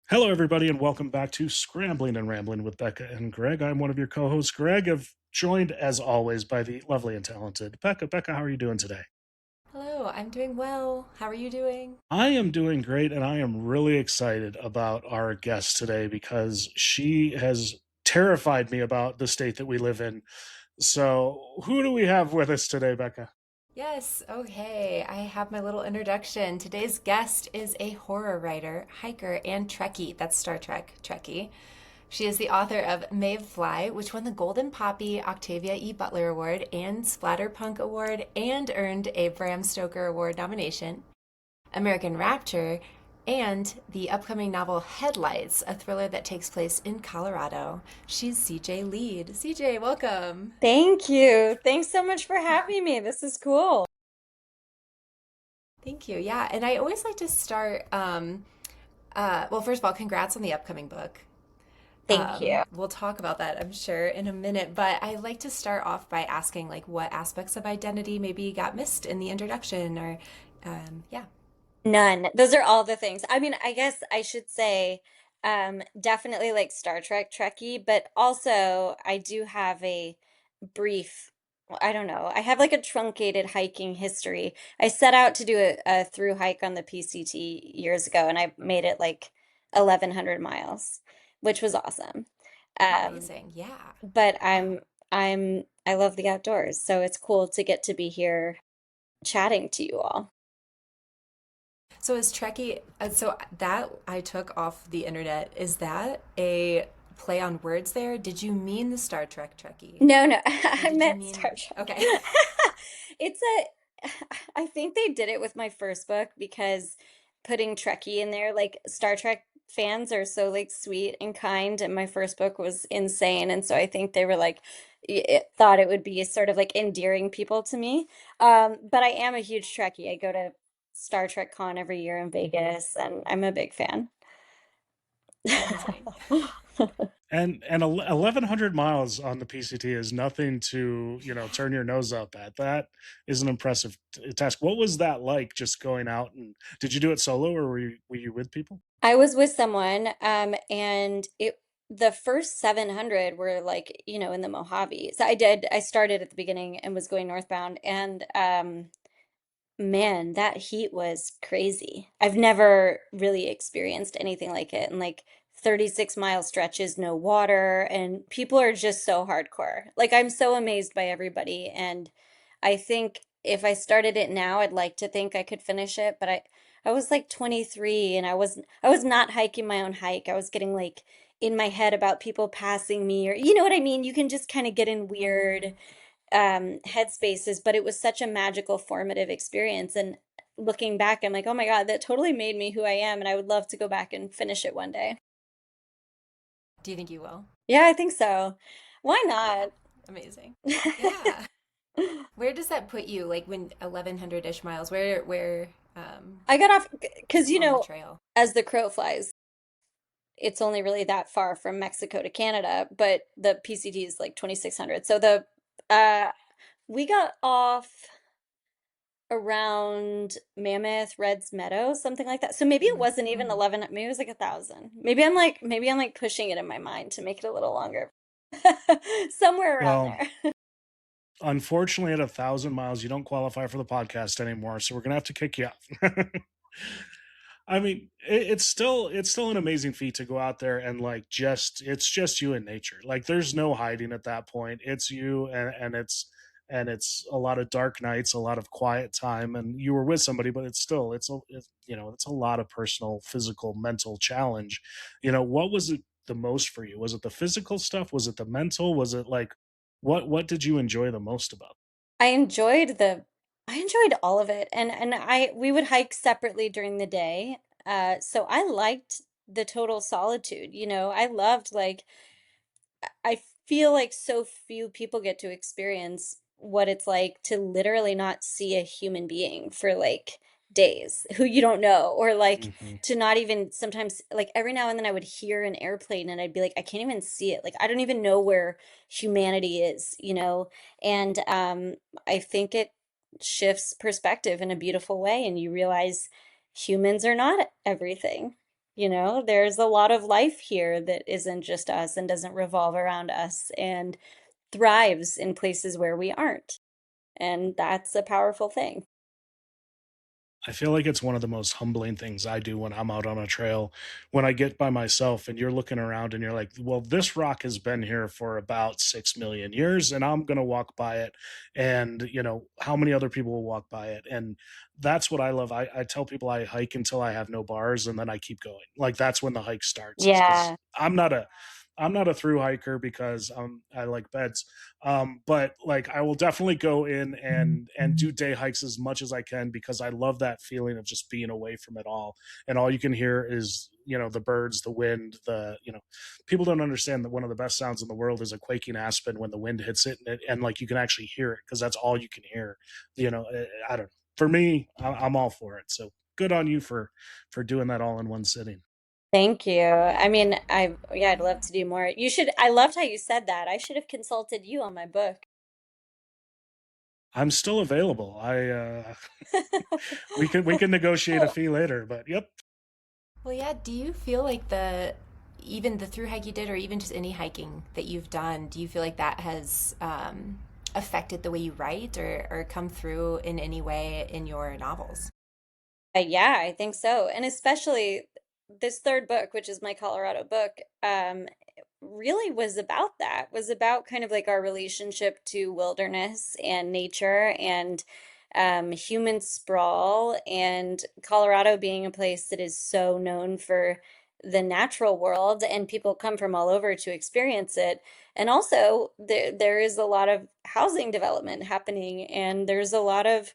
Hello, everybody, and welcome back to Scrambling and Rambling with Becca and Greg. I'm one of your co-hosts, Greg. I've joined, as always, by the lovely and talented Becca. Becca, how are you doing today? Hello, I'm doing well. How are you doing? I am doing great, and I am really excited about our guest today because she has terrified me about the state that we live in. So, who do we have with us today, Becca? Yes, okay. I have my little introduction. Today's guest is a horror writer, hiker, and Trekkie. That's Star Trek Trekkie. She is the author of Maeve Fly, which won the Golden Poppy Octavia E. Butler Award and Splatterpunk Award and earned a Bram Stoker Award nomination. American Rapture, and the upcoming novel Headlights, a thriller that takes place in Colorado. She's CJ Leede. CJ, welcome. Thank you. Thanks so much for having me. This is cool. Thank you. Yeah, and I always like to start. Well, first of all, congrats on the upcoming book. Thank you. We'll talk about that, I'm sure, in a minute. But I like to start off by asking, like, what aspects of identity maybe got missed in the introduction, or, yeah. None. Those are all the things. I mean, I guess I should say definitely like Star Trek Trekkie, but also I do have a brief, I don't know, I have like a truncated hiking history. I set out to do a through hike on the PCT years ago and I made it like 1,100 miles, which was awesome. Um, Amazing. Yeah. but Wow. I love the outdoors, so it's cool to get to be here chatting to you all. So is Trekkie, so that I took off the internet, is that a play on words there? Did you mean the Star Trek Trekkie? No, no, Or I did you meant Star mean, Trek. okay. It's a, I think they did it with my first book because putting Trekkie in there, like Star Trek fans are so like sweet and kind, and my first book was insane, and so I think they were like, thought it would be sort of like endearing people to me. But I am a huge Trekkie. I go to Star Trek Con every year in Vegas, and I'm a big fan. Amazing. 1,100 miles on the PCT is nothing to, turn your nose up at. That is an impressive task. What was that like just going out, and did you do it solo or were you with people? I was with someone, and the first 700 were like, in the Mojave. So I started at the beginning and was going northbound, and man, that heat was crazy. I've never really experienced anything like it. And like 36-mile stretches, no water, and people are just so hardcore. Like I'm so amazed by everybody, and I think if I started it now, I'd like to think I could finish it, but I was like 23 and I was not hiking my own hike. I was getting like in my head about people passing me or you know what I mean? You can just kind of get in weird headspaces, but it was such a magical formative experience. And looking back, I'm like, oh my God, that totally made me who I am. And I would love to go back and finish it one day. Do you think you will? Yeah, I think so. Why Yeah. not? Amazing. Yeah. Where does that put you? Like when 1100-ish miles, where, I got off because, on the trail? as the crow flies, it's only really that far from Mexico to Canada, but the PCT is like 2,600. So uh, we got off around Mammoth, Red's Meadow, something like that. So maybe it wasn't even Mm-hmm. 11, maybe it was like 1,000. Maybe I'm like pushing it in my mind to make it a little longer. Somewhere around Well, there. unfortunately, at 1,000 miles, you don't qualify for the podcast anymore, so we're gonna have to kick you off. I mean, it's still an amazing feat to go out there and like it's just you and nature. Like there's no hiding at that point. It's you and it's a lot of dark nights, a lot of quiet time, and you were with somebody, but it's a lot of personal, physical, mental challenge. What was it the most for you? Was it the physical stuff? Was it the mental? Was it like what did you enjoy the most about I enjoyed the I enjoyed all of it. And I we would hike separately during the day. So I liked the total solitude, I loved like I feel like so few people get to experience what it's like to literally not see a human being for like days who you don't know, or like it? to not even sometimes, like every now and then I would hear an airplane and I'd be like, I can't even see it. Like I don't even know where humanity is. And I think it shifts perspective in a beautiful way, and you realize humans are not everything. You know, there's a lot of life here that isn't just us and doesn't revolve around us and thrives in places where we aren't. And that's a powerful thing. I feel like it's one of the most humbling things I do when I'm out on a trail. When I get by myself and you're looking around and you're like, well, this rock has been here for about 6 million years and I'm going to walk by it. And, how many other people will walk by it? And that's what I love. I tell people I hike until I have no bars and then I keep going. Like that's when the hike starts, is because Yeah. I'm not a through hiker because I like beds. But like I will definitely go in and do day hikes as much as I can because I love that feeling of just being away from it all. And all you can hear is, the birds, the wind, people don't understand that one of the best sounds in the world is a quaking aspen when the wind hits it and like you can actually hear it because that's all you can hear. I don't know. For me, I'm all for it. So good on you for doing that all in one sitting. Thank you. I mean, yeah, I'd love to do more. You should, I loved how you said that. I should have consulted you on my book. I'm still available. We can negotiate a fee later, but yep. Well, yeah, do you feel like even the through hike you did, or even just any hiking that you've done, do you feel like that has affected the way you write or come through in any way in your novels? Yeah, I think so. And especially this third book, which is my Colorado book, really was about that, was about kind of like our relationship to wilderness and nature and human sprawl, and Colorado being a place that is so known for the natural world and people come from all over to experience it. And also there is a lot of housing development happening and there's a lot of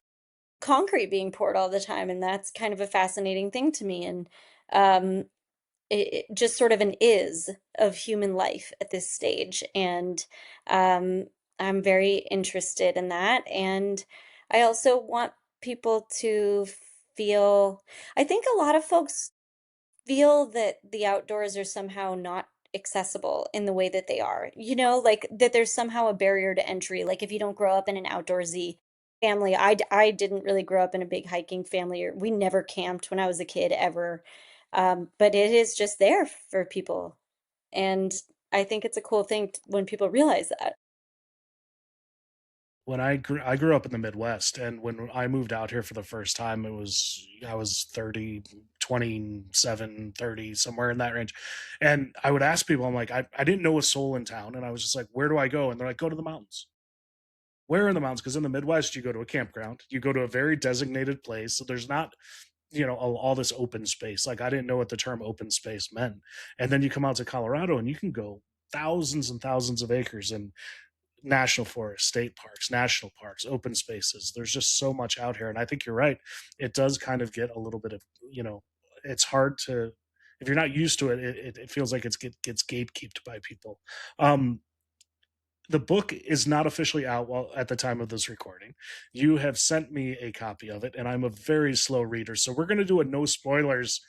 concrete being poured all the time, and that's kind of a fascinating thing to me. And um, it just sort of an is of human life at this stage, and um, I'm very interested in that. And I also want people to feel. I think a lot of folks feel that the outdoors are somehow not accessible in the way that they are. You know, like that there's somehow a barrier to entry. Like if you don't grow up in an outdoorsy family, I didn't really grow up in a big hiking family, or we never camped when I was a kid ever. But it is just there for people. And I think it's a cool thing when people realize that. When I grew up in the Midwest, and when I moved out here for the first time, I was 30, 27, 30, somewhere in that range. And I would ask people, I'm like, I didn't know a soul in town. And I was just like, where do I go? And they're like, go to the mountains. Where in the mountains? Because in the Midwest, you go to a campground, you go to a very designated place. So there's not, all this open space. Like I didn't know what the term open space meant. And then you come out to Colorado and you can go thousands and thousands of acres and national forests, state parks, national parks, open spaces. There's just so much out here. And I think you're right. It does kind of get a little bit of, it's hard to, if you're not used to it, it feels like gets gatekept by people. Um, the book is not officially out while at the time of this recording. You have sent me a copy of it, and I'm a very slow reader. So we're going to do a no spoilers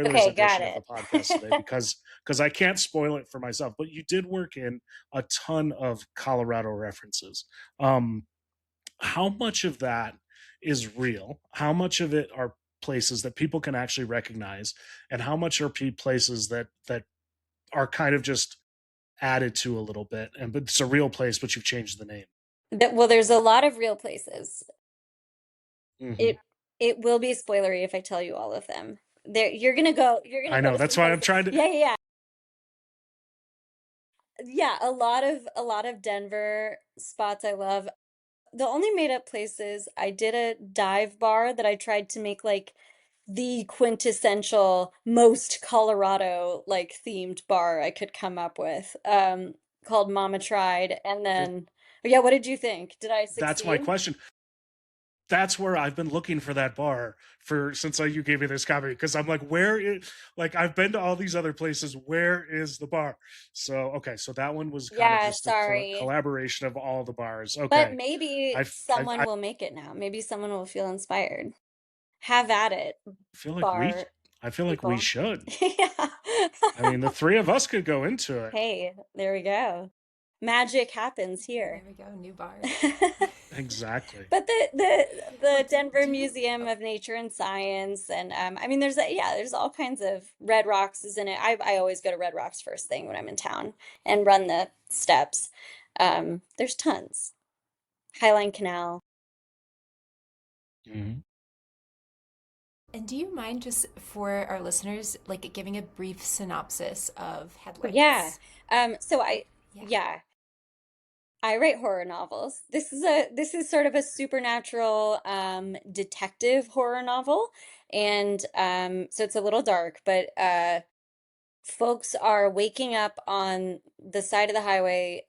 Okay, got edition of the it. podcast today because I can't spoil it for myself. But you did work in a ton of Colorado references. Um, how much of that is real? How much of it are places that people can actually recognize, and how much are places that are kind of just added to a little bit, and but it's a real place, but you've changed the name. Well, there's a lot of real places. Hmm. It will be spoilery if I tell you all of them. There, you're gonna I go know. to That's some why I'm places. trying to. Yeah, yeah, yeah. Yeah, a lot of Denver spots I love. The only made up places, I did a dive bar that I tried to make like the quintessential most Colorado like themed bar I could come up with. Called Mama Tried. And then yeah, what did you think? Did I That's my succeed? question. That's where I've been looking for that bar for since you gave me this copy because I'm like, where is like I've been to all these other places. Where is the bar? So okay, so that one was kind of Yeah, just a sorry. collaboration of all the bars. But Okay, maybe I someone will make it now. Maybe someone will feel inspired. Have at it, feel like we bar I feel like we people. should. Yeah. I mean, the three of us could go into it. Hey, there we go. Magic happens There here. we go, new bar. exactly. But the Well, Denver do you? Museum Oh, of Nature and Science, and I mean, there's all kinds of Red Rocks is in it. I always go to Red Rocks first thing when I'm in town and run the steps. There's tons. Highline Canal. Mhm. and do you mind just for our listeners, like giving a brief synopsis of Yeah. Headlights? So Yeah. yeah, I write horror novels. This is sort of a supernatural detective horror novel, and so it's a little dark, but folks are waking up on the side of the highway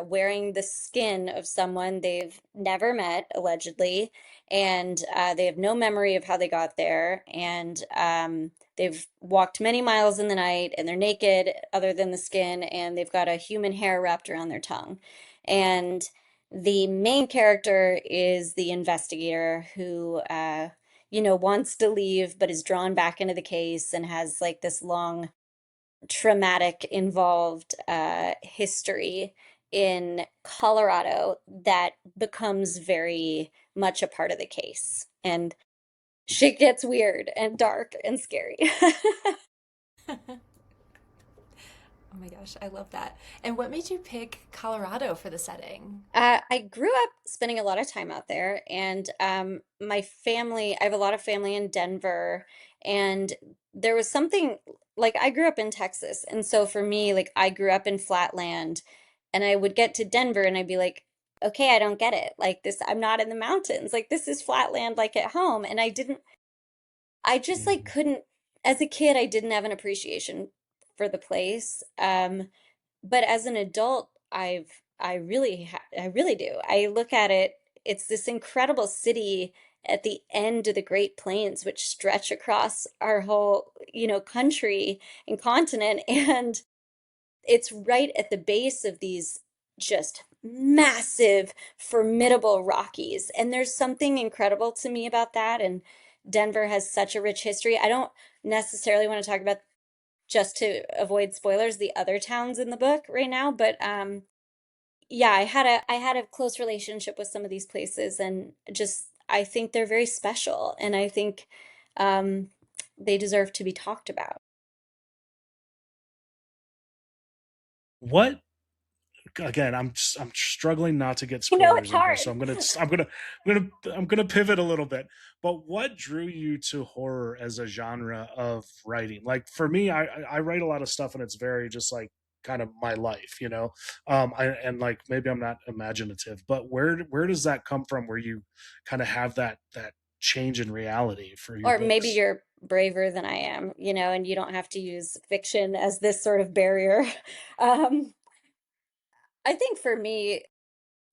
wearing the skin of someone they've never met, allegedly, and they have no memory of how they got there. And they've walked many miles in the night and they're naked, other than the skin, and they've got a human hair wrapped around their tongue. And the main character is the investigator who, wants to leave but is drawn back into the case and has like this long traumatic involved history in Colorado that becomes very much a part of the case. And shit gets weird and dark and scary. Oh my gosh, I love that. And what made you pick Colorado for the setting? I grew up spending a lot of time out there, and my family, I have a lot of family in Denver, and there was something like I grew up in Texas, and so for me, like I grew up in flatland, and I would get to Denver and I'd be like, okay, I don't get it. Like this, I'm not in the mountains. Like this is flatland like at home, and I just like Mhm. couldn't, as a kid, I didn't have an appreciation for the place. But as an adult, I really do. I look at it, it's this incredible city at the end of the Great Plains, which stretch across our whole, country and continent. And it's right at the base of these just massive, formidable Rockies. And there's something incredible to me about that. And Denver has such a rich history. I don't necessarily want to talk about, just to avoid spoilers, the other towns in the book right now, but yeah, I had a close relationship with some of these places, and just I think they're very special, and I think um they deserve to be talked about. What again? I'm struggling not to get You know, it's spoilers in here, hard. so I'm gonna pivot a little bit. But what drew you to horror as a genre of writing? Like for me, I write a lot of stuff, and it's very just like kind of my life, you know. And like maybe I'm not imaginative, but where does that come from? Where you kind of have that change in reality for your Or maybe books? you're braver than I am, and you don't have to use fiction as this sort of barrier. Um, I think for me,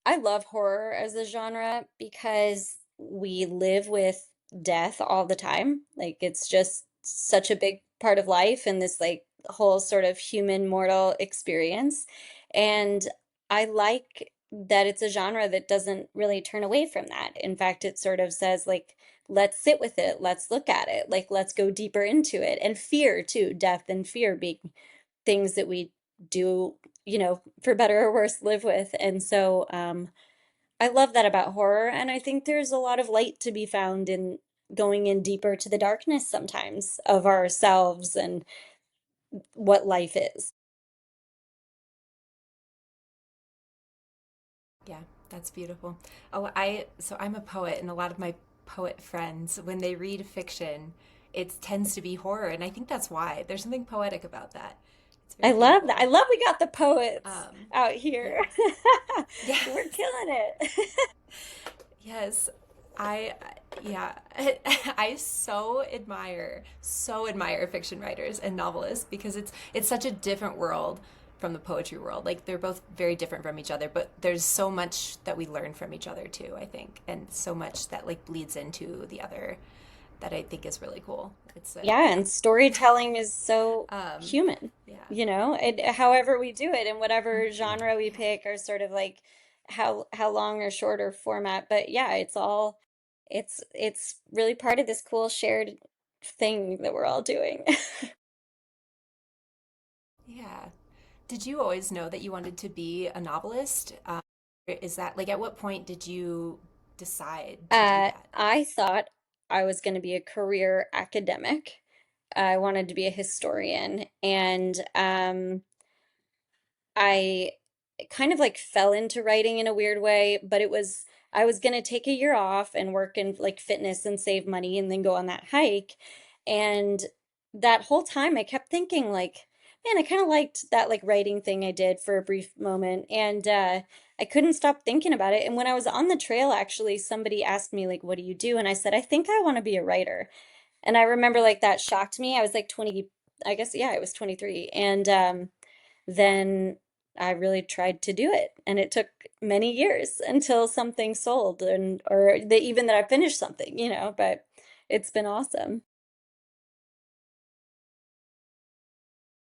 I love horror as a genre because we live with death all the time. Like it's just such a big part of life and this like whole sort of human mortal experience. And I like that it's a genre that doesn't really turn away from that. In fact, it sort of says like, let's sit with it, let's look at it, like let's go deeper into it. And fear too, death and fear being things that we do, for better or worse, live with. And so I love that about horror, and I think there's a lot of light to be found in going in deeper to the darkness sometimes of ourselves and what life is. Yeah, that's beautiful. Oh, I'm a poet, and a lot of my poet friends, when they read fiction, it tends to be horror, and I think that's why. There's something poetic about that. It's I very love that. I beautiful. love we got the poets out Yeah. here. We're Yes. killing it. Yes. I yeah, I so admire fiction writers and novelists because it's such a different world from the poetry world. Like they're both very different from each other, but there's so much that we learn from each other too, I think, and so much that like bleeds into the other that I think is really cool. It's a Yeah, yeah. and storytelling is so Um, human, yeah. however we do it and whatever Mhm. genre we Yeah. pick or sort of like how long or short or format. But yeah, it's really part of this cool shared thing that we're all doing. Yeah. Did you always know that you wanted to be a novelist? Is that like at what point did you decide to do that? I thought I was going to be a career academic. I wanted to be a historian, and I kind of like fell into writing in a weird way, but I was gonna take a year off and work in like fitness and save money and then go on that hike. And that whole time I kept thinking like, man, I kind of liked that like writing thing I did for a brief moment. And I couldn't stop thinking about it. And when I was on the trail, actually, somebody asked me like, what do you do? And I said, I think I want to be a writer. And I remember like that shocked me. I was like 20, I guess, yeah, I was 23. And then I really tried to do it. And it took many years until something sold and or they even that I finished something, but it's been awesome.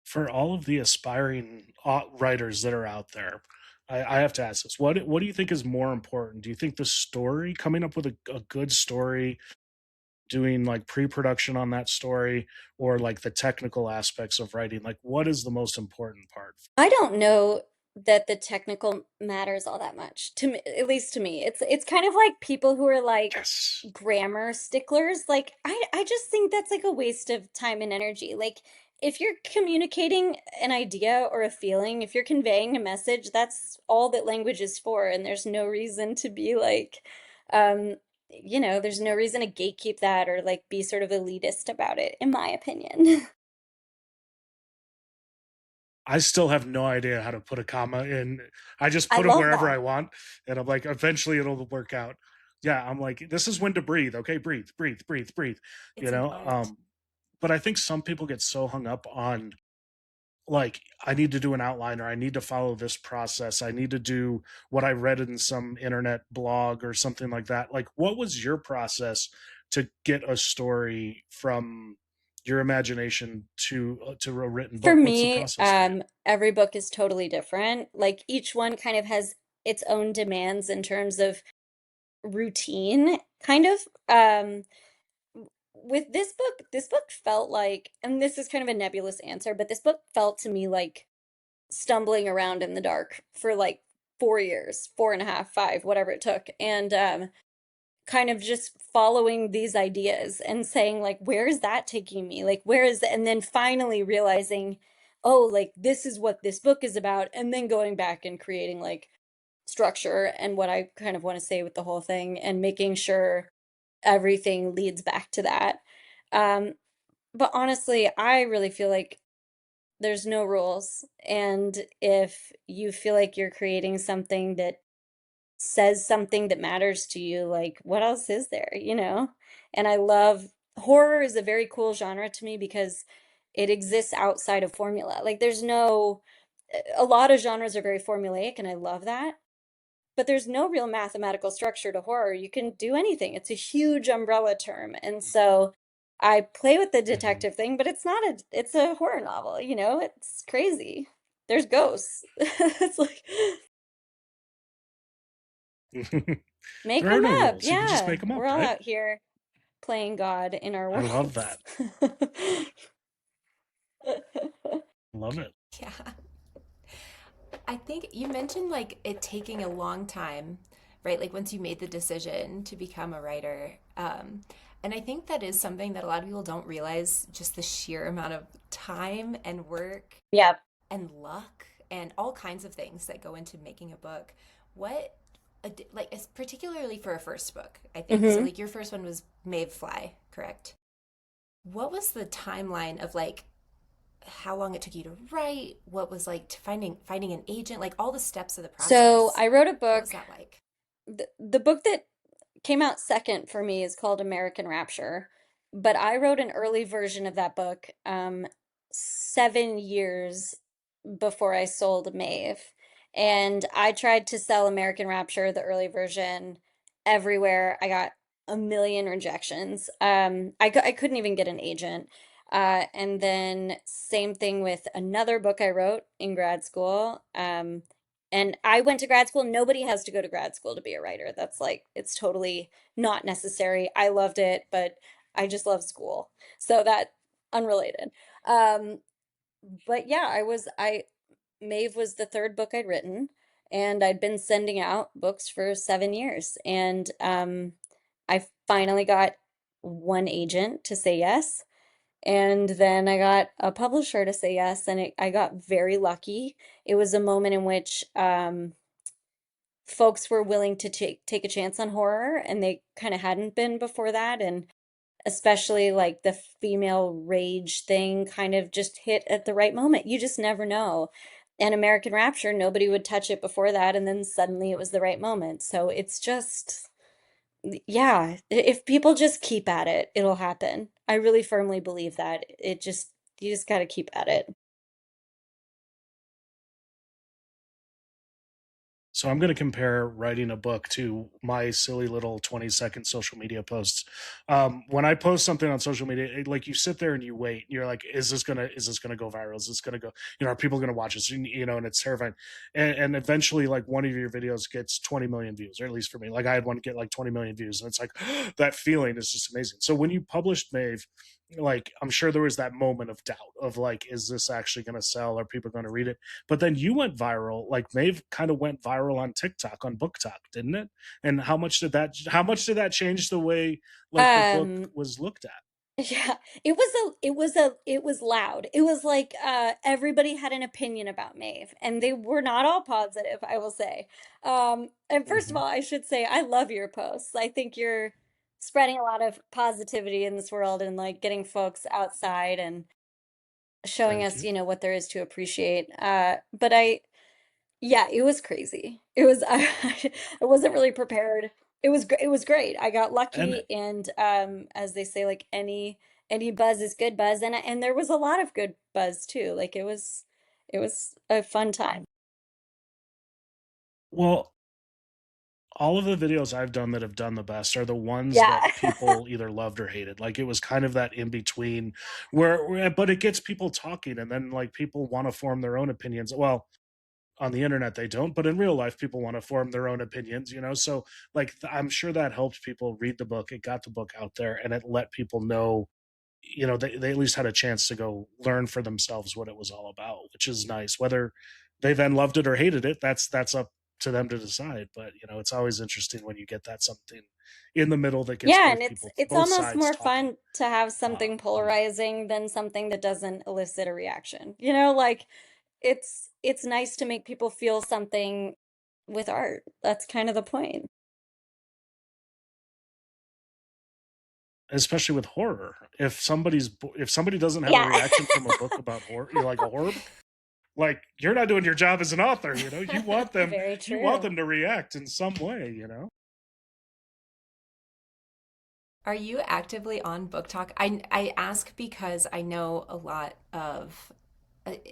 For all of the aspiring writers that are out there, I have to ask this: what do you think is more important? Do you think the story, coming up with a good story, doing like pre-production on that story, or like the technical aspects of writing? Like, what is the most important part? I don't know that the technical matters all that much to me, at least to me. It's kind of like people who are like Yes. grammar sticklers. Like I just think that's like a waste of time and energy. Like if you're communicating an idea or a feeling, if you're conveying a message, that's all that language is for, and there's no reason to be like um there's no reason to gatekeep that or like be sort of elitist about it, in my opinion. I still have no idea how to put a comma in. I just I put them love wherever that. I want, and I'm like, eventually it'll work out. Yeah, I'm like, this is when to breathe. Okay, breathe, breathe, breathe, breathe. You It's an know, art. but I think some people get so hung up on like, I need to do an outline, or I need to follow this process. I need to do what I read in some internet blog or something like that. Like, what was your process to get a story from your imagination to a written For book? What's the me, process for you? every book is totally different. Like each one kind of has its own demands in terms of routine, kind of. With this book felt like, and this is kind of a nebulous answer, but this book felt to me like stumbling around in the dark for like 4 years, four and a half, five, whatever it took. And kind of just following these ideas and saying like where is that taking me, like where is and then finally realizing, oh, like this is what this book is about, and then going back and creating like structure and what I kind of want to say with the whole thing and making sure everything leads back to that. Um but honestly, I really feel like there's no rules, and if you feel like you're creating something that says something that matters to you, like what else is there? And I love horror is a very cool genre to me because it exists outside of formula. Like there's no a lot of genres are very formulaic and I love that, but there's no real mathematical structure to horror. You can do anything. It's a huge umbrella term. And so I play with the Mhm. detective thing, but it's a horror novel. It's crazy. There's ghosts. It's like make There are them no up. rules. You can just Yeah. make them We're up, all right? out here playing God in our I love worlds. that. Love it. Yeah. I think you mentioned like it taking a long time, right? Like once you made the decision to become a writer. And I think that is something that a lot of people don't realize, just the sheer amount of time and work Yeah. and luck and all kinds of things that go into making a book. What, like, particularly for a first book, I think. So, Hmm. like, your first one was Mayfly, correct? What was the timeline of like how long it took you to write? What was like finding an agent? Like all the steps of the So process. I wrote a What was book. that like? The book that came out second for me is called American Rapture, but I wrote an early version of that book 7 years before I sold Maeve. And I tried to sell American Rapture, the early version, everywhere. I got a million rejections. I couldn't even get an agent. And then same thing with another book I wrote in grad school. And I went to grad school. Nobody has to go to grad school to be a writer. That's like, it's totally not necessary. I loved it, but I just love school. So that unrelated. Um, but yeah, Maeve was the third book I'd written. And I'd been sending out books for 7 years. And I finally got one agent to say yes. And then I got a publisher to say yes. And I got very lucky. It was a moment in which folks were willing to take a chance on horror, and they kind of hadn't been before that. And especially like the female rage thing kind of just hit at the right moment. You just never know. And American Rapture, nobody would touch it before that, and then suddenly it was the right moment. So it's just, yeah, if people just keep at it, it'll happen. I really firmly believe that. You just got to keep at it. So I'm going to compare writing a book to my silly little 20-second social media posts. When I post something on social media, like you sit there and you wait. You're like, is this gonna go viral? Is this gonna go? Are people gonna watch this? And it's terrifying. And eventually, like one of your videos gets 20 million views, or at least for me. Like I had one get like 20 million views, and it's like that feeling is just amazing. So when you published Maeve, like I'm sure there was that moment of doubt of like, is this actually gonna sell? Are people gonna read it? But then you went viral. Like Maeve kind of went viral on TikTok, on Book Talk, didn't it? And how much did that change the way like the book Um, was looked at? Yeah, it was loud. It was like everybody had an opinion about Maeve, and they were not all positive, I will say. And first of Hmm. all, I should say I love your posts. I think you're spreading a lot of positivity in this world, and like getting folks outside and showing Thank us, you. what there is to appreciate. But yeah, it was crazy. It was I wasn't really prepared. It was great. I got And lucky, and as they say, like any buzz is good buzz, and there was a lot of good buzz too. Like it was a fun time. well, all of the videos I've done that have done the best are the ones Yeah. that people either loved or hated. Like it was kind of that in between but it gets people talking, and then like people want to form their own opinions. Well, on the internet they don't, but in real life people want to form their own opinions. So like I'm sure that helped people read the book. It got the book out there, and it let people know, they at least had a chance to go learn for themselves what it was all about, which is nice. Whether they then loved it or hated it, that's up to them to decide. But it's always interesting when you get that something in the middle that gets Yeah, and both people, it's both almost sides more talking. fun to have something On it. polarizing than something that doesn't elicit a reaction. Like it's nice to make people feel something with art. That's kind of the point. Especially with horror, if somebody doesn't have a Yeah. reaction from a book about horror, like a horror book, like you're not doing your job as an author. Very You want true. them to react in some way. Are you actively on Book Talk? I ask because I know a lot of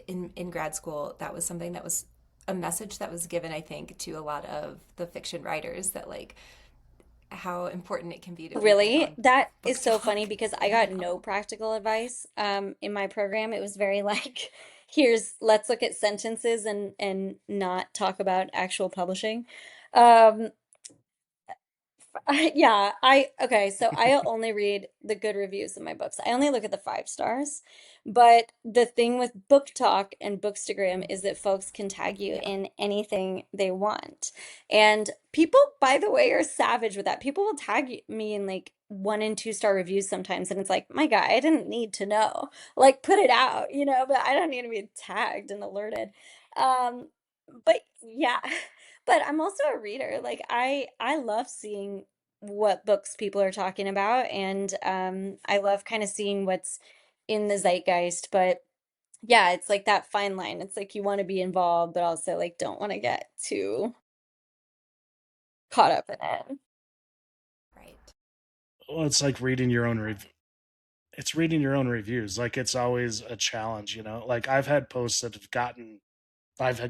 in grad school that was something that was a message that was given, I think, to a lot of the fiction writers, that like how important it can be to begin Really? on That Book is so funny Talk. because I got no No. practical advice in my program. It was very like, let's look at sentences and not talk about actual publishing. Um, yeah, okay, so I only read the good reviews of my books. I only look at the 5 stars. But the thing with Book Talk and Bookstagram is that folks can tag you Yeah. in anything they want. And people, by the way, are savage with that. People will me in like 1 and 2 star reviews sometimes, and it's like, my God, I didn't need to know. Like, put it out, but I don't need to be tagged and alerted. Um, but yeah, but I'm also a reader. Like I love seeing what books people are talking about, and I love kind of seeing what's in the zeitgeist. But yeah, it's like that fine line. It's like you want to be involved, but also like don't want to get too caught up in it. Right. Well, it's like reading your own it's reading your own reviews. Like it's always a challenge. Like I've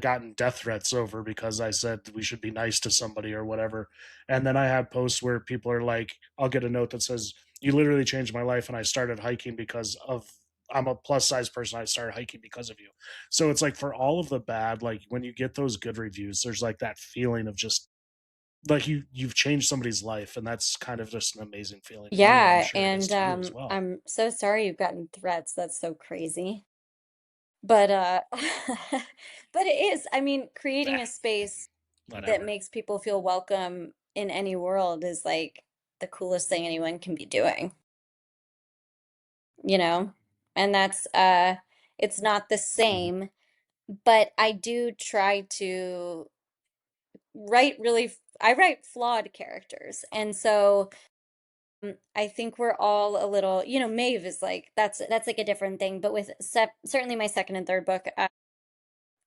gotten death threats over because I said we should be nice to somebody or whatever. And then I have posts where people are like, I'll get a note that says, "You literally changed my life, and I started hiking because of I'm a plus size person. I started hiking because of you." So it's like for all of the bad, like when you get those good reviews, there's like that feeling of just like you've changed somebody's life, and that's kind of just an amazing feeling to me, and I'm Yeah, sure it is and to you as well. I'm so sorry you've gotten threats. That's so crazy. But but it is, I mean, creating a space that whatever. makes people feel welcome in any world is like the coolest thing anyone can be doing, you know? And that's it's not the Mhm. same, but I do try to I write flawed characters. And so I think we're all a little, Maeve is like that's like a different thing, but with certainly my second and third book,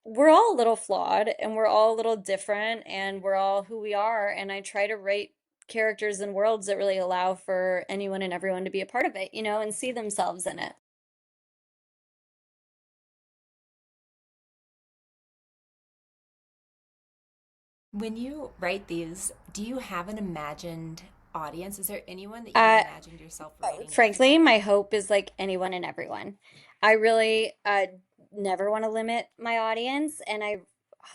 we're all a little flawed and we're all a little different and we're all who we are. And I try to write characters and worlds that really allow for anyone and everyone to be a part of it, and see themselves in it. When you write these, do you have an imagined audience? Is there anyone that you've Uh, imagined yourself writing Frankly, for? my hope is like anyone and everyone. I really never want to limit my audience, and I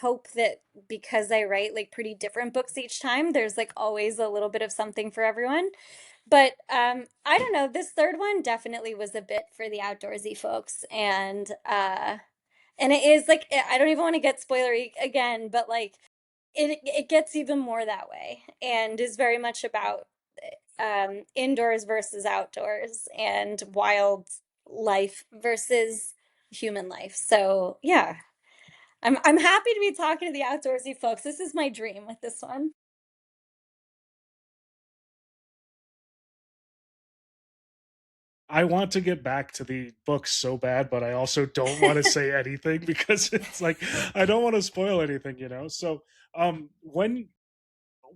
hope that because I write like pretty different books each time, there's like always a little bit of something for everyone. But I don't know, this third one definitely was a bit for the outdoorsy folks, and it is like I don't even want to get spoilery again, but like it gets even more that way and is very much about indoors versus outdoors and wild life versus human life. So yeah, I'm happy to be talking to the outdoorsy folks. This is my dream with this one. I want to get back to the books so bad, but I also don't want to say anything because it's like I don't want to spoil anything, you know. So,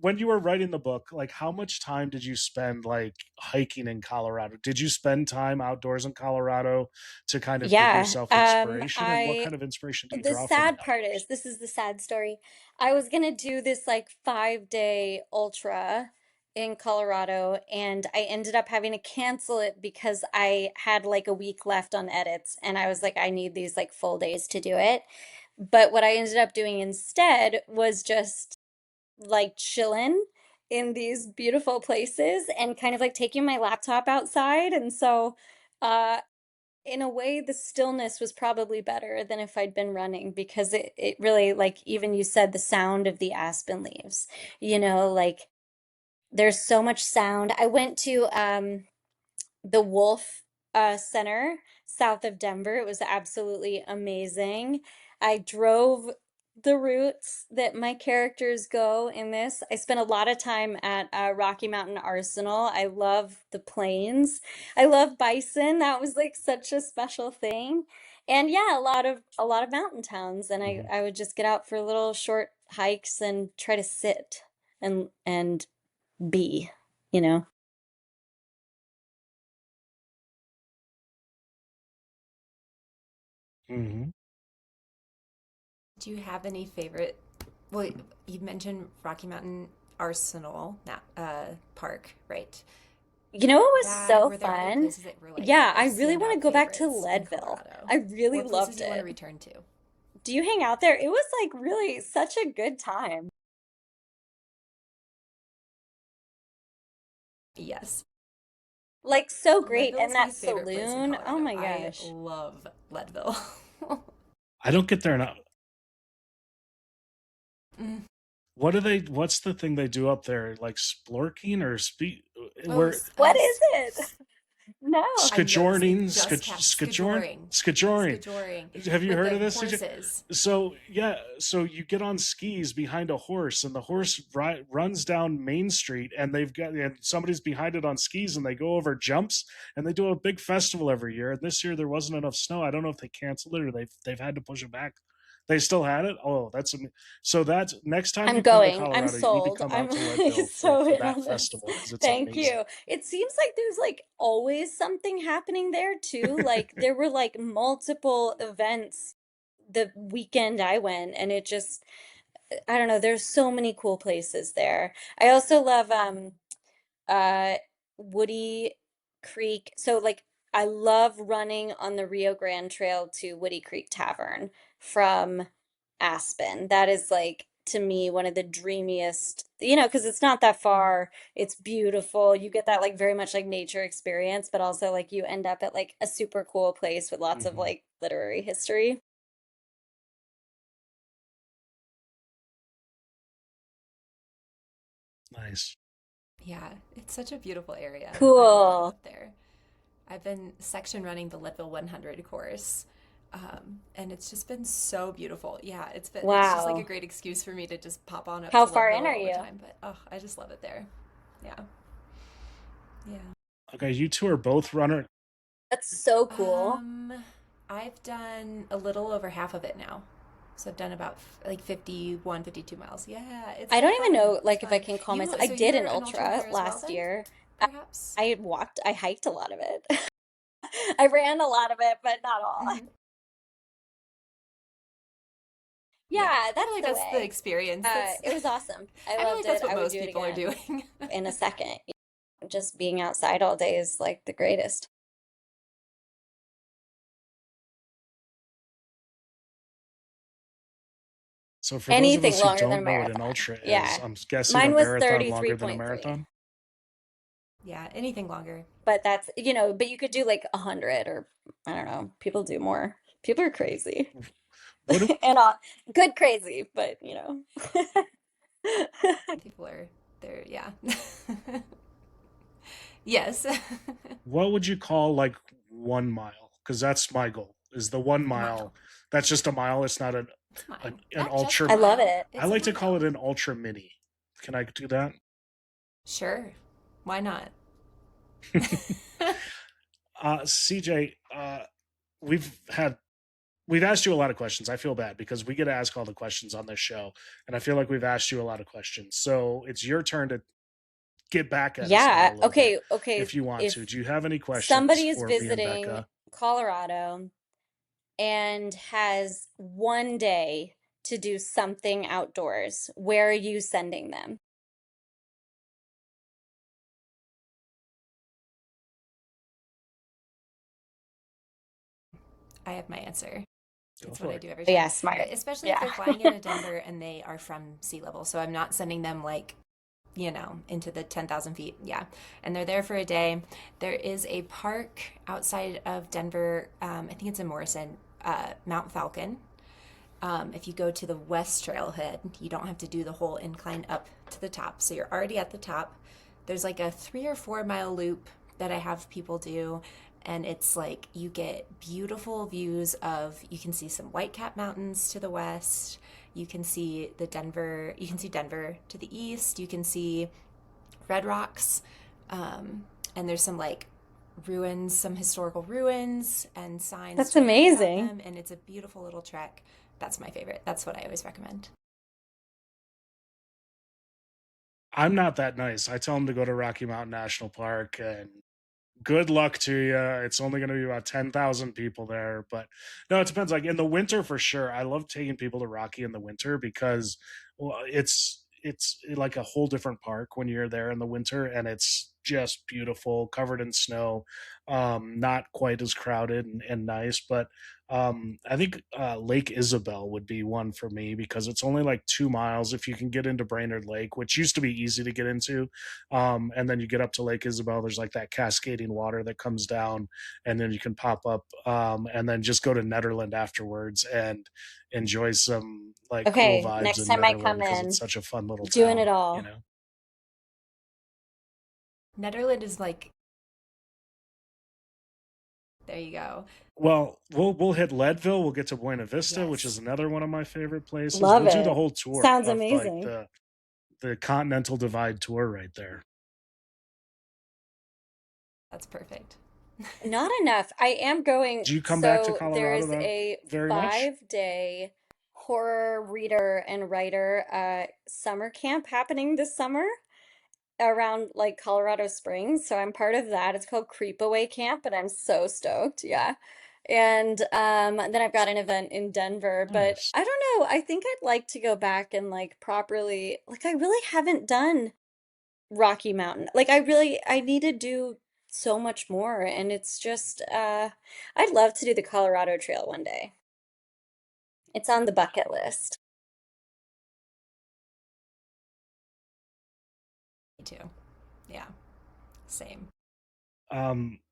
when you were writing the book, like how much time did you spend like hiking in Colorado? Did you spend time outdoors in Colorado to kind of give Yeah, yourself inspiration? And what I kind of inspiration do you the draw from the sad part is outdoors? this is the sad story. I was gonna do this like 5-day ultra in Colorado, and I ended up having to cancel it because I had like a week left on edits, and I was like, I need these like full days to do it. But what I ended up doing instead was just like chilling in these beautiful places and kind of like taking my laptop outside. And so, uh, in a way, the stillness was probably better than if I'd been running because it really, like, even you said, the sound of the aspen leaves, like there's so much sound. I went to the Wolf Center south of Denver. It was absolutely amazing. I drove the routes that my characters go in this. I spent a lot of time at Rocky Mountain Arsenal. I love the plains. I love bison. That was like such a special thing. And yeah, a lot of mountain towns. And I Mhm. I would just get out for little short hikes and try to sit and be, you know. Mhm. Do you have any favorite? Well, you mentioned Rocky Mountain Arsenal Park, right? You know what was That so were there other fun? places that were like Yeah, your I really want to standout go back to favorites in Leadville. Colorado, I really or places loved you want to it. return to? Do you hang out there? It was like really such a good time. Yes, Like so great. Leadville And is my that favorite place in saloon, oh Colorado. my I gosh. love Leadville. I don't get there enough. Mm. What do they? What's the thing they do up there? Like splorking or speed? Oh, Where What is it? No. I know this. It's skajorning, just cap skajorn, skijoring, skajorning. skijoring Have you with heard the of this? horses. So yeah, so you get on skis behind a horse, and the horse runs down Main Street, and somebody's behind it on skis, and they go over jumps, and they do a big festival every year. And this year there wasn't enough snow. I don't know if they canceled it or they've had to push it back. They still had it. Oh, so that's next time I'm you come to going. I'm Colorado, you need to sold. come I'm out to Leadville so for in that on this. festival because it's Thank amazing. you. It seems like there's like always something happening there too. Like there were like multiple events the weekend I went, and it just I don't know, there's so many cool places there. I also love uh Woody Creek. So like I love running on the Rio Grande Trail to Woody Creek Tavern from Aspen. That is like to me one of the dreamiest, because it's not that far. It's beautiful. You get that like very much like nature experience, but also like you end up at like a super cool place with lots of Hmm. like literary history. Nice. Yeah, it's such a beautiful area. I love it Cool. up there. I've been section running the Leadville 100 course, and it's just been so beautiful. Yeah, it's just like a Wow. great excuse for me to just pop on up How to far in Leadville are all the you? time. But oh, I just love it there. Yeah, yeah. Okay, you two are both runner. That's so cool. Um, I've done a little over half of it now. So I've done about like 51, 52 miles. Yeah, it's I been don't even fun. know It's like if I fun. can call You myself. I so did you're an an ultra ultra runner as well last then? year. Perhaps? I hiked a lot of it. I ran a lot of it, but not all. Hmm. Yeah. Yeah, I feel that's like the that's the way. experience. That's It was awesome. I I feel loved like that's it. what I would most do it people are again doing. in a second. Just being outside all day is like the greatest. So for those of Anything us who longer than don't a know what an marathon. ultra is, Yeah. I'm guessing a Mine was marathon longer than a 33.3. marathon. Yeah, anything longer. But that's, but you could do like 100 or I don't know. People do more. People are crazy. What do, And good crazy, but People are they're yeah. Yes. what would you call like 1 mile? Because that's my goal. Is the 1 mile? Mile. That's just a mile. It's not It's a an Not just a I ultra. love mile. it. I It's a like to call it mile. an ultra mini. Can I do that? Sure. Why not? CJ, we've had we've asked you a lot of questions. I feel bad because we get to ask all the questions on this show, and I feel like we've asked you a lot of questions. So it's your turn to get back at us now Yeah. a little bit, Okay. Okay. if you want to. If Do you have any questions somebody is for me and visiting Becca? Colorado and has one day to do something outdoors, where are you sending them? I have my answer. Go It's what for I it. do every time, Yeah, smart. especially if Yeah. they're flying into Denver and they are from sea level. So I'm not sending them like, into the 10,000 feet. Yeah. And they're there for a day. There is a park outside of Denver. I think it's in Morrison, Mount Falcon. If you go to the west trailhead, you don't have to do the whole incline up to the top. So you're already at the top. There's like a 3 or 4 mile loop that I have people do. And it's like you get beautiful views of, you can see some Whitecap Mountains to the west. You can see Denver to the east. You can see Red Rocks. And there's some like ruins, some historical ruins and signs That's talking about amazing. them. And it's a beautiful little trek. That's my favorite. That's what I always recommend. I'm not that nice. I tell them to go to Rocky Mountain National Park, and good luck to you. It's only going to be about 10,000 people there, but no, it depends. Like in the winter, for sure. I love taking people to Rocky in the winter because, well, it's like a whole different park when you're there in the winter, and it's just beautiful, covered in snow. Not quite as crowded and nice, but I think Lake Isabel would be one for me because it's only like 2 miles if you can get into Brainerd Lake, which used to be easy to get into. And then you get up to Lake Isabel. There's like that cascading water that comes down, and then you can pop up, and then just go to Netherland afterwards and enjoy some like cool Okay, vibes next in time I Netherland come because it's in, such a fun little doing it town, you all. know. Netherland is like, there you go. Well, we'll hit Leadville. We'll get to Buena Vista, which is Yes, another one of my favorite places. Love We'll do the it. whole tour Sounds of like amazing. the Continental Divide tour right there. that's perfect. Not enough. I am going, Do you come back to so there Colorado is that a very much? 5-day horror reader and writer summer camp happening this summer around like Colorado Springs. So I'm part of that. It's called Creep Away Camp, and I'm so stoked. Yeah. And then I've got an event in Denver, but Nice. I don't know. I think I'd like to go back and like properly, like I really haven't done Rocky Mountain. Like I need to do so much more, and it's just I'd love to do the Colorado Trail one day. It's on the bucket list. Me too. Yeah, same.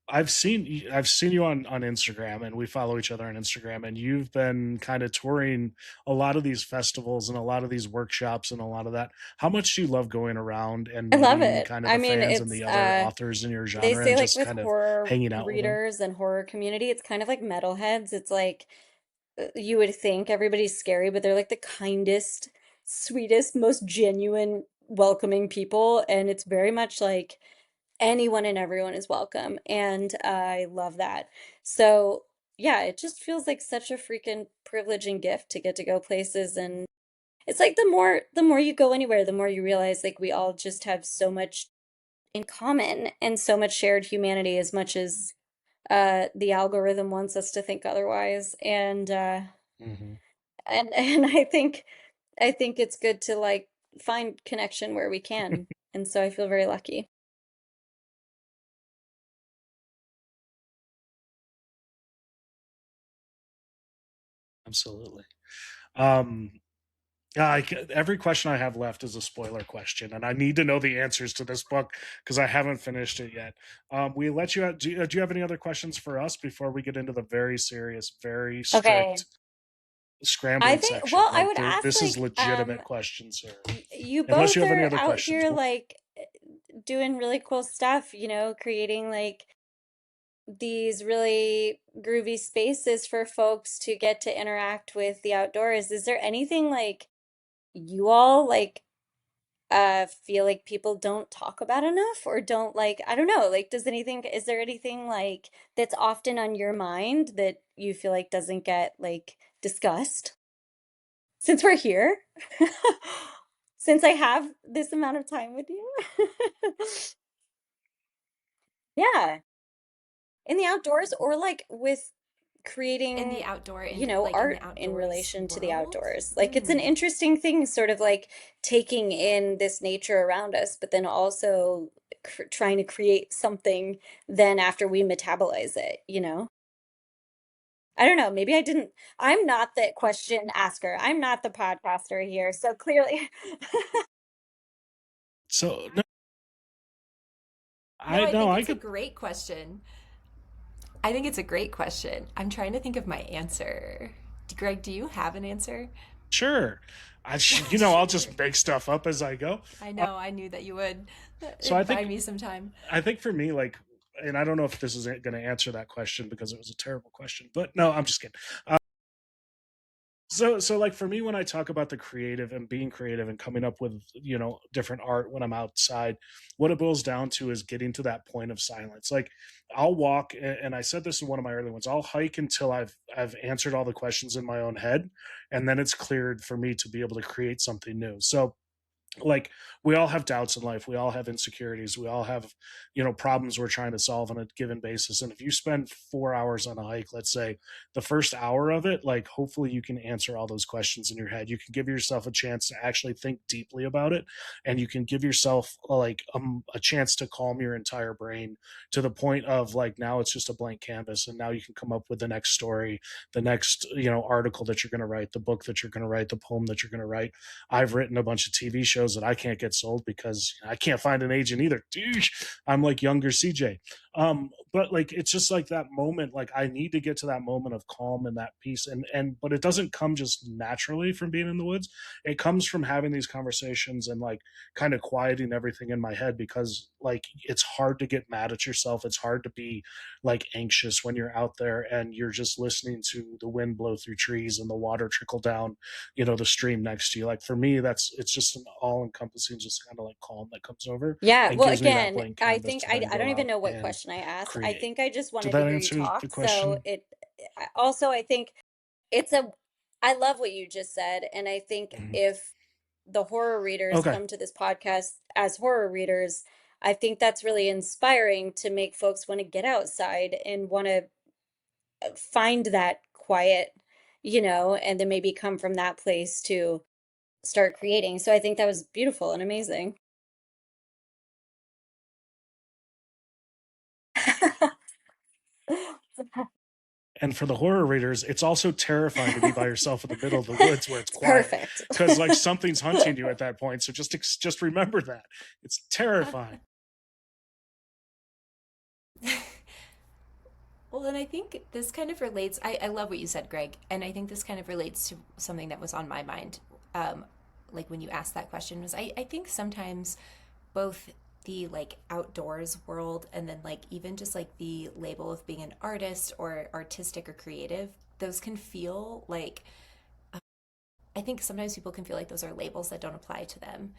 I've seen you on Instagram, and we follow each other on Instagram, and you've been kind of touring a lot of these festivals and a lot of these workshops and a lot of that. How much do you love going around and I love meeting it. kind of I the mean, fans and it's the other authors in your they genre say and like just with kind of horror hanging out with them? readers and horror community, it's kind of like metalheads. It's like you would think everybody's scary, but they're like the kindest, sweetest, most genuine, welcoming people. And it's very much like anyone and everyone is welcome. And I love that. So, yeah, it just feels like such a freaking privilege and gift to get to go places. And it's like the more you go anywhere, the more you realize like we all just have so much in common and so much shared humanity as much as the algorithm wants us to think otherwise. Hmm. And I think it's good to like find connection where we can. And so I feel very lucky. Absolutely. Um, yeah, every question I have left is a spoiler question, and I need to know the answers to this book because I haven't finished it yet. We let you out. Do you have any other questions for us before we get into the very serious, very Okay. strict I scrambling think, section? well, I Like would ask this is like legitimate questions here. you Unless you both have any are other out questions. here like doing really cool stuff, creating like these really groovy spaces for folks to get to interact with the outdoors. Is there anything like you all like feel like people don't talk about enough or don't like, I don't know, like is there anything like that's often on your mind that you feel like doesn't get like discussed since we're here? Since I have this amount of time with you? Yeah, in the outdoors or like with In the creating, outdoor, like in art the in outdoors relation to the world. outdoors. Like it's an interesting thing, sort of like taking in this nature around us, but then also trying to create something then after we metabolize it? I don't know. Maybe I didn't, I'm not the question asker. I'm not the podcaster here. So clearly, So no, No, I I no, think I it's a could great question. I think it's a great question. I'm trying to think of my answer. Greg, do you have an answer? sure. I'll Sure. just make stuff up as I go. I Uh, know, I knew that you would. so I It'd buy think me some time. I think for me, like, and I don't know if this is going to answer that question because it was a terrible question, but no, I'm just kidding. So like for me, when I talk about the creative and being creative and coming up with different art when I'm outside, what it boils down to is getting to that point of silence. Like I'll walk, and I said this in one of my early ones. I'll hike until I've answered all the questions in my own head, and then it's cleared for me to be able to create something new. So like we all have doubts in life, we all have insecurities, we all have problems we're trying to solve on a given basis, and if you spend 4 hours on a hike, let's say, the first hour of it, like hopefully you can answer all those questions in your head. You can give yourself a chance to actually think deeply about it, and you can give yourself like a chance to calm your entire brain to the point of like now it's just a blank canvas, and now you can come up with the next story, the next article that you're going to write, the book that you're going to write, the poem that you're going to write. I've written a bunch of TV shows that I can't get sold because I can't find an agent either. Dude, I'm like younger CJ. But like it's just like that moment. Like I need to get to that moment of calm and that peace, and but it doesn't come just naturally from being in the woods. It comes from having these conversations and like kind of quieting everything in my head, because like it's hard to get mad at yourself. It's hard to be like anxious when you're out there and you're just listening to the wind blow through trees and the water trickle down the stream next to you. Like for me, it's just an all-encompassing just kind of like calm that comes over yeah. and Well, gives me that again, blank I canvas think to I, then I go don't even out know what and question I asked. I create. think I just Did wanted to that hear you answer the talk. So question? also, I think it's a, I love what you just said. And I think Mhm. if the horror readers Okay. come to this podcast as horror readers, I think that's really inspiring to make folks want to get outside and want to find that quiet, and then maybe come from that place to start creating. So I think that was beautiful and amazing. And for the horror readers, it's also terrifying to be by yourself in the middle of the woods where it's It's quiet, perfect. because like something's hunting you at that point. So just remember that it's terrifying. Well, and I think this kind of relates. I love what you said, Greg, and I think this kind of relates to something that was on my mind. Um, like when you asked that question, was I think sometimes both the like outdoors world and then like even just like the label of being an artist or artistic or creative, those can feel like I think sometimes people can feel like those are labels that don't apply to them.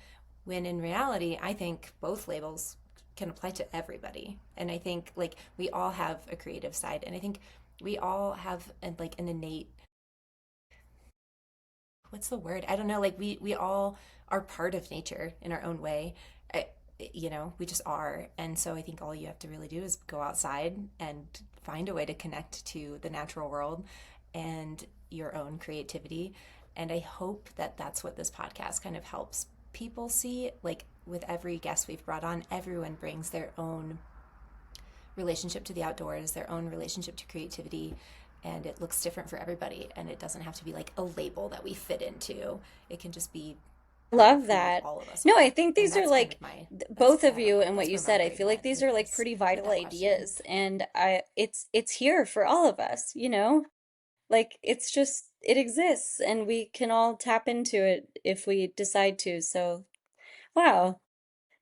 When in reality, I think both labels can apply to everybody. And I think like we all have a creative side. And I think we all have like an innate, what's the word? I don't know. Like we all are part of nature in our own way. I, we just are. And so I think all you have to really do is go outside and find a way to connect to the natural world and your own creativity. And I hope that that's what this podcast kind of helps people see. Like with every guest we've brought on, everyone brings their own relationship to the outdoors, their own relationship to creativity, and it looks different for everybody. And it doesn't have to be like a label that we fit into. It can just be part of Love who that. all of us No, I are. think And these are that's kind like of my that's both of I don't you know. and what That's you where my said. I brain feel like went these are like pretty with vital that question. ideas, and it's here for all of us, you know? Like it's just it exists and we can all tap into it if we decide to. So, wow.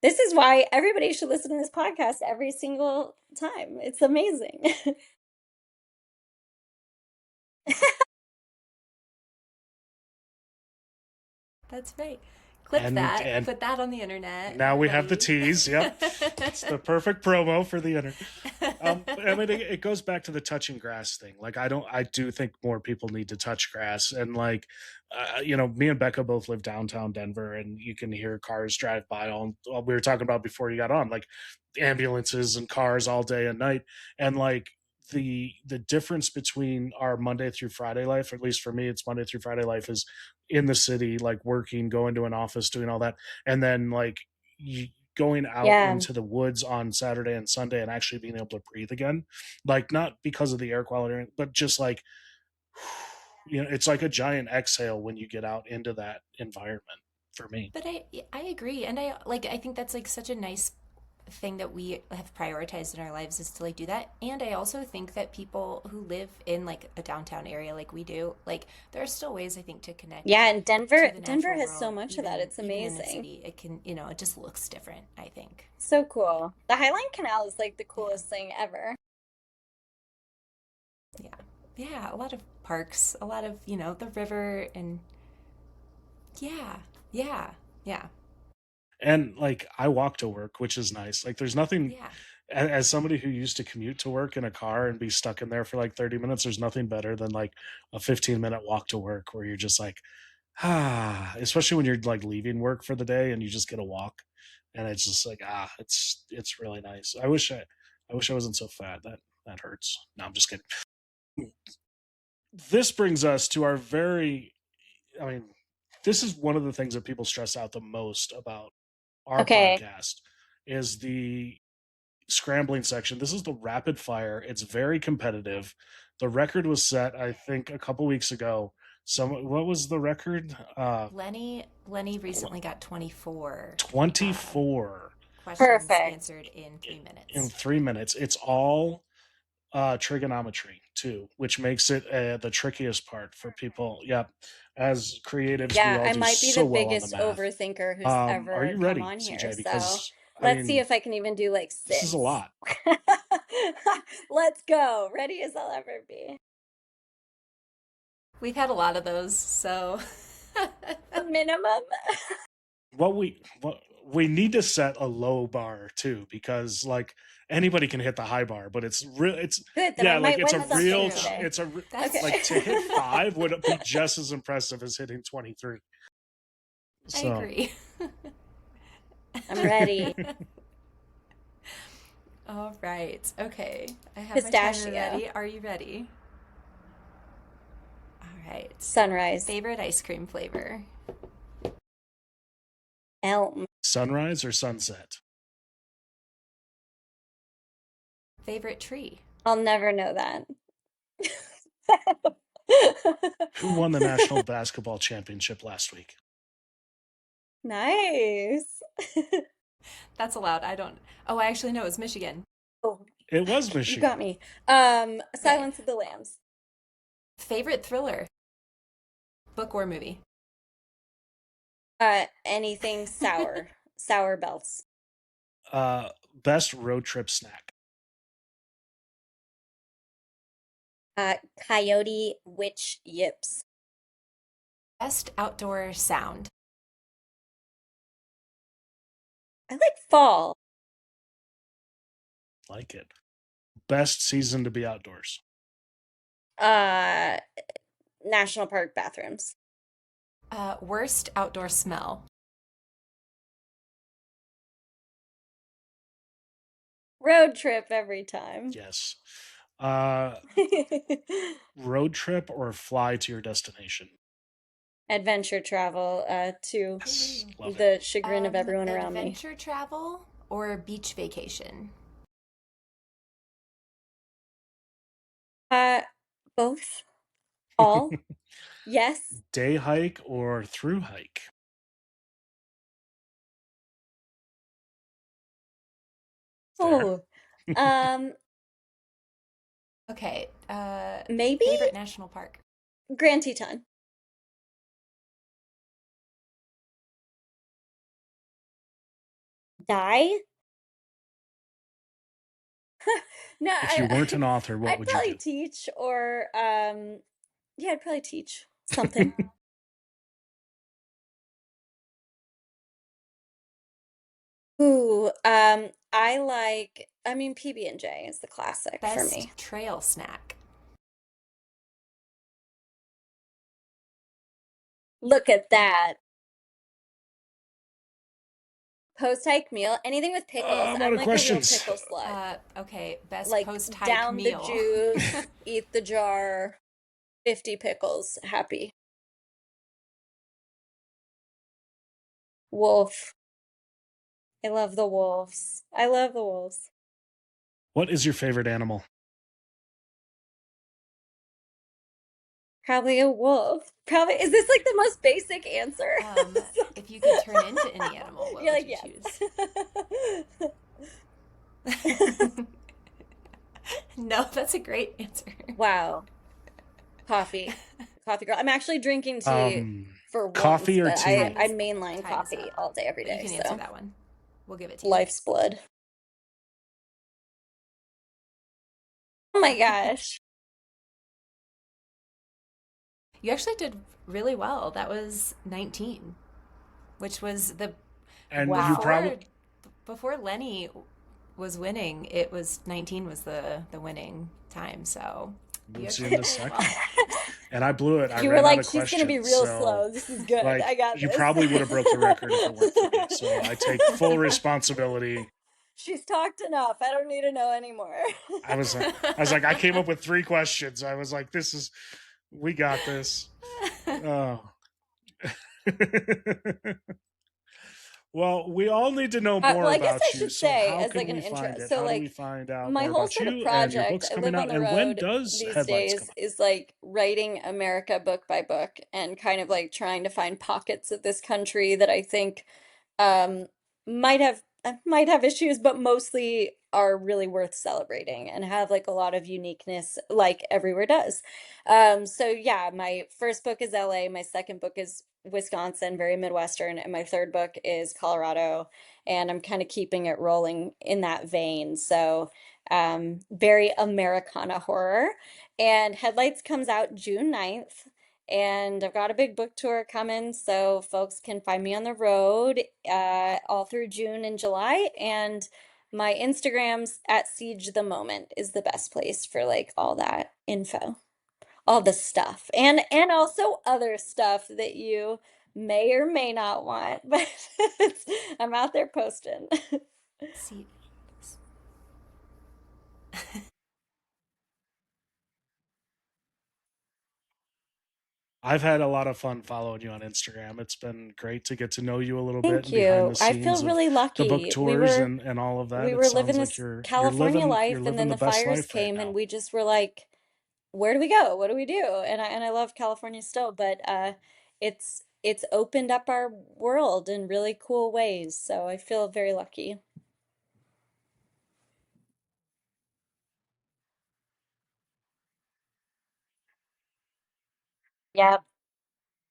This is why everybody should listen to this podcast every single time. It's amazing. That's right. Clip that. And Put that on the internet, now we have the everybody. tease. Yep, it's the perfect promo for the internet. I mean, it goes back to the touching grass thing. Like, I do think more people need to touch grass. And like, me and Becca both live downtown Denver, and you can hear cars drive by. All we were talking about before you got on, like ambulances and cars all day and night, and like the difference between our Monday through Friday life, or at least for me, it's Monday through Friday life, is in the city, like working, going to an office, doing all that, and then like you, going out Yeah. into the woods on Saturday and Sunday and actually being able to breathe again. Like not because of the air quality, but just like it's like a giant exhale when you get out into that environment for me. But I agree, and I think that's like such a nice thing that we have prioritized in our lives is to like do that. And I also think that people who live in like a downtown area like we do, like there are still ways I think to connect Yeah, and to Denver the Denver natural has so world much of that. even It's even in a amazing. city. It can, it just looks different, I think. So cool. The Highline Canal is like the Yeah. coolest thing ever. Yeah. Yeah, a lot of parks, a lot of, the river and yeah. Yeah. Yeah. And like I walk to work, which is nice. Like there's nothing, Yeah. as somebody who used to commute to work in a car and be stuck in there for like 30 minutes, there's nothing better than like a 15-minute walk to work where you're just like, especially when you're like leaving work for the day and you just get a walk. And it's just like, it's really nice. I wish I wasn't so fat. That hurts. No, I'm just kidding. This brings us to our I mean, this is one of the things that people stress out the most about our Okay. podcast is the scrambling section. This is the rapid fire. It's very competitive. The record was set, I think, a couple weeks ago. What was the record? Lenny recently got 24 24 questions Perfect. answered in three in minutes. 3 minutes. It's all trigonometry too, which makes it the trickiest part for people. Yep. As creatives, we Yeah, all I do might be the so well on the biggest math. overthinker who's Are ever you come ready, on here. CJ? So Because I let's see mean, if I can even do like this is a six. lot. Let's go. Ready as I'll ever be. We've had a lot of those, so A minimum. What we need to set a low bar too, because like anybody can hit the high bar, but it's real. It's Good, then I yeah, like might it's a win that's something real. true. today. It's a That's Okay. like to hit true. 5 would be just as impressive as hitting 23. I So agree. I'm ready. All right. Okay. I have my timer Pistachio. ready. Are you ready? All right. Sunrise. Favorite ice cream flavor? Elm. sunrise or sunset? Favorite tree? I'll never know that. Who won the national basketball championship last week? Nice. That's allowed. I don't. Oh, I actually know it's Michigan. Oh, It was You got Michigan. me. Okay. Silence of the Lambs. Favorite thriller, book or movie? Anything sour. Sour belts. Best road trip snack. Coyote witch yips. Best outdoor sound. I like fall. Like it. Best season to be outdoors. Uh, National park bathrooms. Worst outdoor smell. Road trip every time. Yes. Uh, road trip or fly to your destination. Adventure travel, to Yes, Ooh. love it. the chagrin of everyone around me. Adventure travel or beach vacation? Uh, Both. All. Yes. Day hike or through hike. Fair. Oh, um, Okay. maybe Favorite national park? Grand Teton. Die? No, If you weren't an author, what I'd would you probably do? teach or yeah, I'd probably teach something. Ooh, I mean PB&J is the classic for Best me. trail snack. Look at that. Post-hike meal, anything with pickles. I'm out I'm of like a real questions. pickle slut. Okay. Best Like post hike down the meal. juice, eat the jar, 50 pickles, happy. Wolf. I love the wolves. I love the wolves. What is your favorite animal? Probably a wolf. Probably, is this like the most basic answer? um, if you could turn into any animal, what You're would like, you yes. choose? No, that's a great answer. Wow. Coffee. Coffee girl. I'm actually drinking tea Um, for coffee once, or but I tea? I mainline Time is coffee up. all day every But you day, can answer so that one. We'll give it to you. life's blood. Oh my gosh. You actually did really well. That was 19, which was the And you Wow. probably before Lenny was winning. It was 19 was the winning time. So you moves you actually into did really well. second. And I blew it. I You were ran out like, of she's gonna be questions. real So, slow. This is good. I like, got you this. probably would have broke the record if it weren't for me. So I take full responsibility. She's talked enough. I don't need to know anymore. I was like, I came up with three questions. I was like, we got this. Oh. Well, we all need to know more Well, I guess I about you. should So, say how as like can an we intro. find it? So How do we like find out my more whole about sort of you and your project, books I coming live on out? the And when road does these Headlights come days, out? is like writing America book by book and kind of like trying to find pockets of this country that I think um might have issues, but mostly are really worth celebrating and have like a lot of uniqueness like everywhere does. So yeah, my first book is LA, my second book is Wisconsin, very Midwestern, and my third book is Colorado, and I'm kind of keeping it rolling in that vein. So very Americana horror. And Headlights comes out June 9th. And I've got a big book tour coming, so folks can find me on the road all through June and July. And my Instagram's at Siege the Moment is the best place for like all that info, all the stuff, and also other stuff that you may or may not want, but I'm out there posting. See, I've had a lot of fun following you on Instagram. It's been great to get to know you a little bit Thank and behind the you. I scenes feel of really the book lucky. tours and all of that. We It were living sounds like this you're California living life, you're and then living the the best fires life right came, and now. we just were like, where do we go? What do we do? And I love California still, but it's opened up our world in really cool ways. So I feel very lucky. Yeah.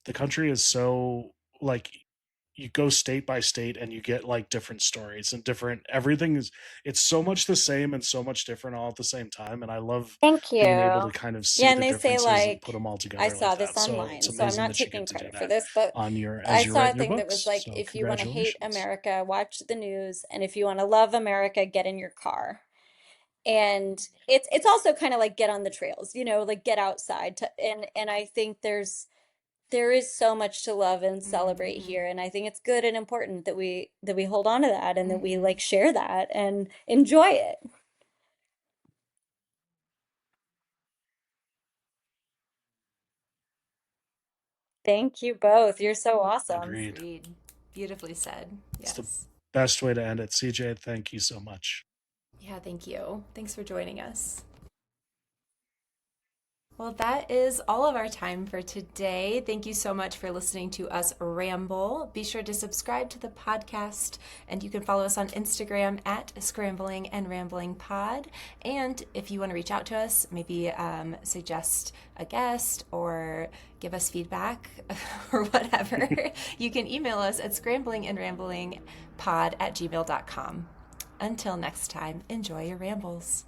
The country is so like you go state by state and you get like different stories and different everything is it's so much the same and so much different all at the same time, and I love Thank being able to you. kind of Yeah, see and the they say differences and put like them all I together like saw that. this So it's online, so I'm amazing not that you taking get to do credit for that this, but on your I as you saw write a in your thing that was books. like So if you want to hate congratulations. America, watch the news, and if you want to love America, get in your car. And it's also kind of like get on the trails, like get outside and I think there is so much to love and celebrate Mm-hmm. here, and I think it's good and important that we hold on to that and that we Mm-hmm. like share that and enjoy it. Thank you both. You're so awesome. Agreed. Agreed. Beautifully said. It's the Yes. best way to end it. CJ, thank you so much. Yeah, thank you. Thanks for joining us. Well, that is all of our time for today. Thank you so much for listening to us ramble. Be sure to subscribe to the podcast, and you can follow us on Instagram at Scrambling and Rambling Pod. And if you want to reach out to us, maybe suggest a guest or give us feedback or whatever, you can email us at scramblingandramblingpod@gmail.com. Until next time, enjoy your rambles.